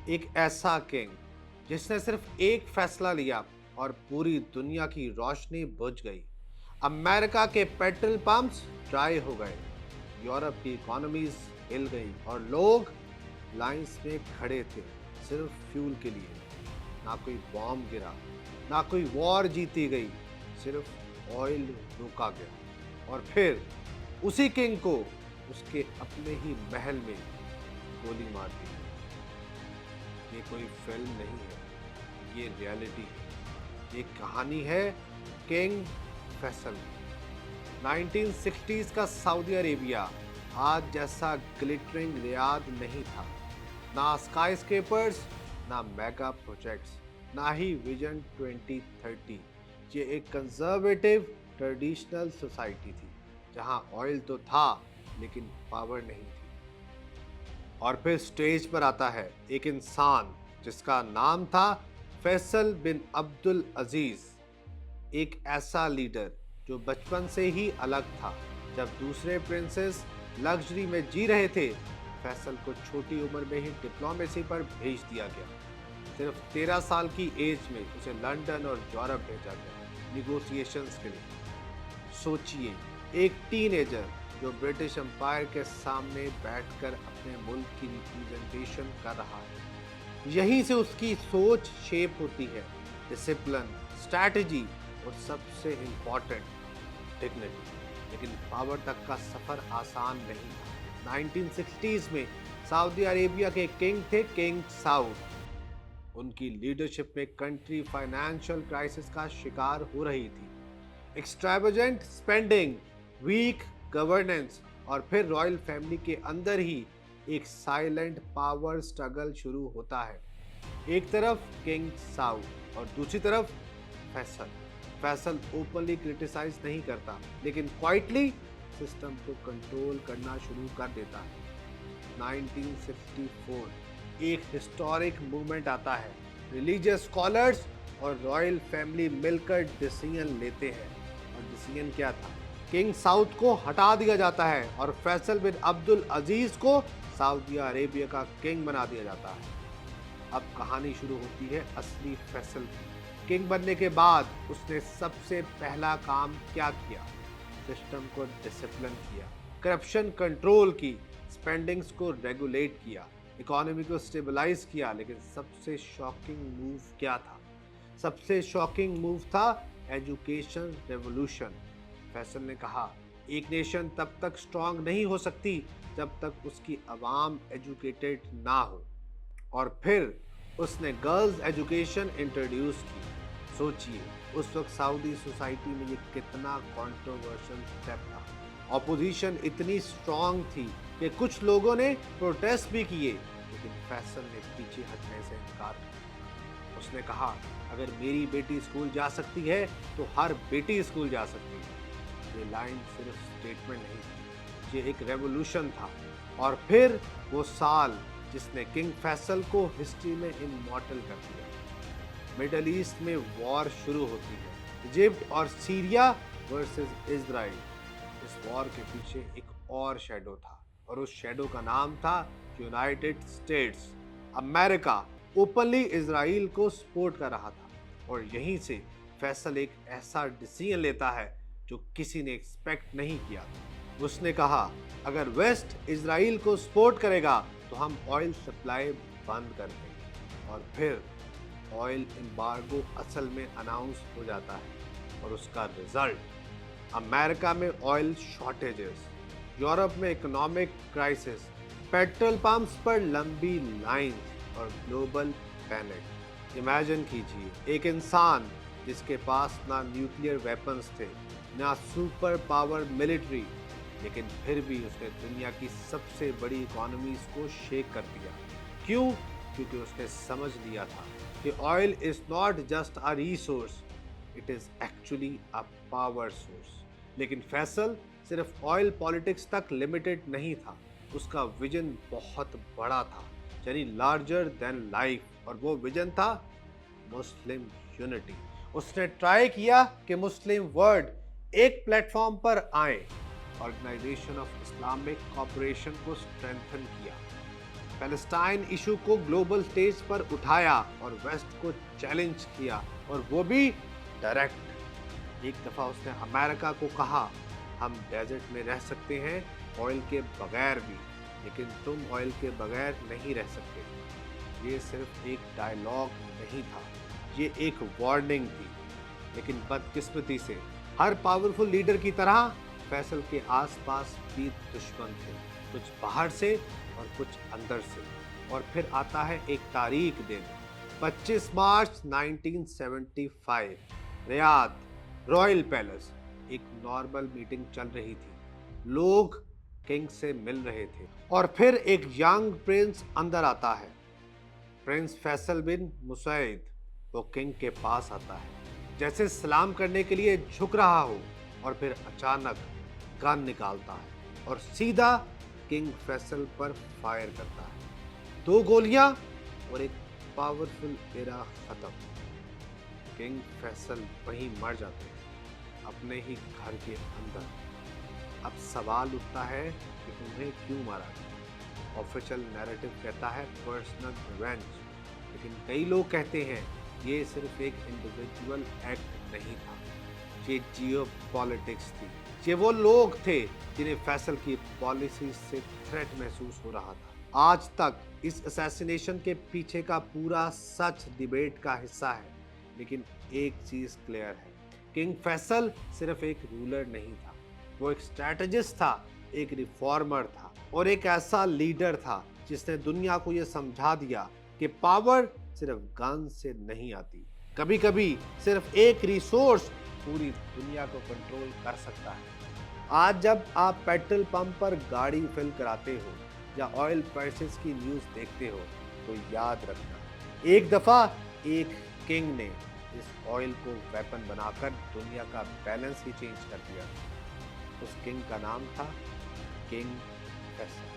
एक ऐसा किंग जिसने सिर्फ एक फैसला लिया और पूरी दुनिया की रोशनी बुझ गई। अमेरिका के पेट्रोल पंप्स ड्राई हो गए, यूरोप की इकोनॉमीज हिल गई और लोग लाइंस में खड़े थे सिर्फ फ्यूल के लिए। ना कोई बॉम्ब गिरा, ना कोई वॉर जीती गई, सिर्फ ऑयल रोका गया। और फिर उसी किंग को उसके अपने ही महल में गोली मार दी। ये कोई फिल्म नहीं है, ये रियलिटी है। ये कहानी है किंग फैसल। 1960s का सऊदी अरेबिया आज जैसा ग्लिटरिंग रियाद नहीं था। ना स्काई स्केपर्स, ना मेगा प्रोजेक्ट्स, ना ही विजन 2030। ये एक कंजर्वेटिव ट्रेडिशनल सोसाइटी थी जहां ऑयल तो था लेकिन पावर नहीं थी। और फिर स्टेज पर आता है एक इंसान जिसका नाम था फैसल बिन अब्दुल अजीज। एक ऐसा लीडर जो बचपन से ही अलग था। जब दूसरे प्रिंसेस लग्जरी में जी रहे थे, फैसल को छोटी उम्र में ही डिप्लोमेसी पर भेज दिया गया। सिर्फ 13 साल की एज में उसे लंदन और यूरोप भेजा गया निगोशिएशंस के लिए। सोचिए, एक टीनेजर जो ब्रिटिश एम्पायर के सामने बैठकर अपने मुल्क की रिप्रेजेंटेशन कर रहा है। यहीं से उसकी सोच शेप होती है, डिसिप्लिन, स्ट्रैटेजी और सबसे इंपॉर्टेंट डिग्निटी। लेकिन पावर तक का सफर आसान नहीं था। 1960s में सऊदी अरेबिया के किंग थे किंग साउद। उनकी लीडरशिप में कंट्री फाइनेंशियल क्राइसिस का शिकार हो रही थी। एक्स्ट्रावेजेंट स्पेंडिंग, वीक गवर्नेंस और फिर रॉयल फैमिली के अंदर ही एक साइलेंट पावर स्ट्रगल शुरू होता है। एक तरफ किंग साउद और दूसरी तरफ फैसल। फैसल ओपनली क्रिटिसाइज नहीं करता, लेकिन क्वाइटली सिस्टम को कंट्रोल करना शुरू कर देता है। 1964 एक हिस्टोरिक मूवमेंट आता है। रिलीजियस स्कॉलर्स और रॉयल फैमिली मिलकर डिसीजन लेते हैं। और डिसीजन क्या था? किंग साउद को हटा दिया जाता है और फैसल बिन अब्दुल अजीज को सऊदी अरेबिया का किंग बना दिया जाता है। अब कहानी शुरू होती है असली फैसल की। किंग बनने के बाद उसने सबसे पहला काम क्या किया? सिस्टम को डिसिप्लिन किया, करप्शन कंट्रोल की, स्पेंडिंग्स को रेगुलेट किया, इकोनॉमी को स्टेबलाइज किया। लेकिन सबसे शॉकिंग मूव क्या था? सबसे शॉकिंग मूव था एजुकेशन रेवोल्यूशन। फैसल ने कहा, एक नेशन तब तक स्ट्रांग नहीं हो सकती जब तक उसकी आवाम एजुकेटेड ना हो। और फिर उसने गर्ल्स एजुकेशन इंट्रोड्यूस की। सोचिए, उस वक्त सऊदी सोसाइटी में ये कितना कंट्रोवर्शियल स्टेप था। ऑपोजिशन इतनी स्ट्रांग थी कि कुछ लोगों ने प्रोटेस्ट भी किए, लेकिन फैसल ने पीछे हटने से इनकार किया। उसने कहा, अगर मेरी बेटी स्कूल जा सकती है तो हर बेटी स्कूल जा सकती है। ये लाइन सिर्फ स्टेटमेंट नहीं थी, ये एक रेवोल्यूशन था। और फिर वो साल जिसने किंग फैसल को हिस्ट्री में इमॉर्टल कर दिया। मिडल ईस्ट में वॉर शुरू होती है, इजिप्ट और सीरिया वर्सेस इजराइल। इस वॉर के पीछे एक और शेडो था, और उस शेडो का नाम था United states. America openly Israel को सपोर्ट कर रहा था। और यहीं से फैसल एक ऐसा डिसीजन लेता है जो किसी ने एक्सपेक्ट नहीं किया था। उसने कहा, अगर वेस्ट इजराइल को सपोर्ट करेगा तो हम ऑयल सप्लाई बंद कर देंगे। और फिर ऑयल एम्बार्गो असल में अनाउंस हो जाता है। और उसका रिजल्ट, अमेरिका में ऑयल शॉर्टेजेस, यूरोप में इकोनॉमिक क्राइसिस, पेट्रोल पंप्स पर लंबी लाइंस और ग्लोबल पैनिक। इमेजिन कीजिए, एक इंसान जिसके पास ना न्यूक्लियर वेपन्स थे, ना सुपर पावर मिलिट्री, लेकिन फिर भी उसने दुनिया की सबसे बड़ी इकोनॉमीज को शेक कर दिया। क्यों? क्योंकि उसने समझ लिया था कि oil is not just a resource, it is actually a power source. लेकिन फैसल सिर्फ ऑयल पॉलिटिक्स तक लिमिटेड नहीं था। उसका विजन बहुत बड़ा था, यानी लार्जर देन लाइफ। और वो विजन था मुस्लिम यूनिटी। उसने ट्राई किया कि मुस्लिम वर्ल्ड एक प्लेटफॉर्म पर आए। ऑर्गेनाइजेशन ऑफ इस्लामिक कॉपरेशन को स्ट्रेंथन किया, पैलेस्टाइन इशू को ग्लोबल स्टेज पर उठाया और वेस्ट को चैलेंज किया, और वो भी डायरेक्ट। एक दफा उसने अमेरिका को कहा, हम डेजर्ट में रह सकते हैं ऑयल के बगैर भी, लेकिन तुम ऑयल के बगैर नहीं रह सकते। ये सिर्फ एक डायलॉग नहीं था, ये एक वार्निंग थी। लेकिन बदकिस्मती से हर पावरफुल लीडर की तरह फैसल के आसपास भी दुश्मन थे, कुछ बाहर से और कुछ अंदर से। और फिर आता है एक तारीख दिन, 25 मार्च 1975, रियाद रॉयल पैलेस। एक नॉर्मल मीटिंग चल रही थी, लोग किंग से मिल रहे थे, और फिर एक यंग प्रिंस अंदर आता है, प्रिंस फैसल बिन मुसैद। वो किंग के पास आता है, जैसे सलाम करने के लिए झुक रहा हो, और फिर अचानक गन निकालता है और सीधा किंग फैसल पर फायर करता है। 2 गोलियां और एक पावरफुल एरा खत्म। किंग फैसल वहीं मर जाते हैं, अपने ही घर के अंदर। अब सवाल उठता है कि उन्हें क्यों मारा गया। ऑफिशियल नैरेटिव कहता है पर्सनल रिवेंज, लेकिन कई लोग कहते हैं ये सिर्फ एक इंडिविजुअल एक्ट नहीं था, ये जियोपॉलिटिक्स थी। ये वो लोग थे जिन्हें फैसल की पॉलिसी से थ्रेट महसूस हो रहा था। आज तक इस असैसिनेशन के पीछे का पूरा सच डिबेट का हिस्सा है, लेकिन एक चीज क्लियर है, किंग फैसल सिर्फ एक रूलर नहीं था, वो एक स्ट्रैटेजिस्ट था, एक रिफॉर्मर था, और एक ऐसा लीडर था जिसने दुनिया को यह समझा दिया कि पावर सिर्फ गन से नहीं आती। कभी कभी सिर्फ एक रिसोर्स पूरी दुनिया को कंट्रोल कर सकता है। आज जब आप पेट्रोल पंप पर गाड़ी फिल कराते हो या ऑयल प्राइसेस की न्यूज़ देखते हो, तो याद रखना, एक दफ़ा एक किंग ने इस ऑयल को वेपन बनाकर दुनिया का बैलेंस ही चेंज कर दिया। उस किंग का नाम था किंग फैसल।